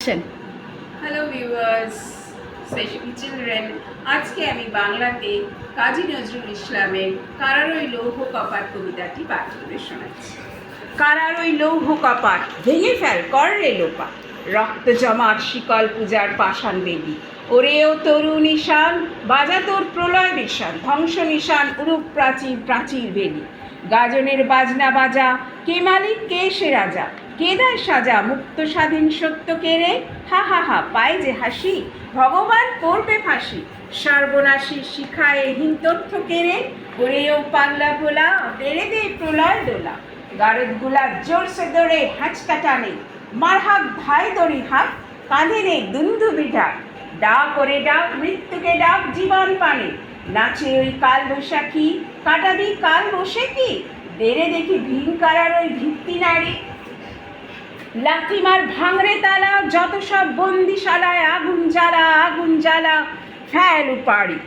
করছেন? Hello viewers, specially children. আজকে আমি বাংলাতে কাজী নজরুল ইসলামের কারার ওই লৌহ কপাট কবিতাটি পাঠ করে শোনাচ্ছি। কারার ওই লৌহ কপাট ভেঙে ফেল কর রে লোপা, রক্ত জমাট শিকল পূজার পাষাণ বেদি। ওরে ও তরু নিশান, বাজা তোর প্রলয় নিশান, ধ্বংস নিশান উরূপ প্রাচীর প্রাচীর বেদি। গাজনের বাজনা বাজা, কে মালিক কে সে রাজা, কে দেয় সাজা মুক্ত স্বাধীন সত্য কে রে। হা হা হা পায় যে হাসি, ভগবান করবে ফাঁসি, সর্বনাশী শিখায় হীন তথ্য কে রে। ওরে ও পাগলা ভোলা, তেরে দে প্রলয় দোলা, গারদ গুলা জোরসে দৌড়ে হাঁচকা টানে, মার হাত ভাই দড়ি হাত, কাঁধে নে দুন্দুবি ডাক, ডাক ওরে ডাক মৃত্যুকে ডাক জীবন পানে। নাচে ওই কাল বৈশাখী, কাটাবি কাল বসে কি, দেরে দেখি ভীম কারার ওই ভিত্তি নারী। লাথিমার ভাঙরে তালা, যত সব বন্দিশালায় আগুন জ্বালা আগুন জ্বালা, ফেল উপাড়ি।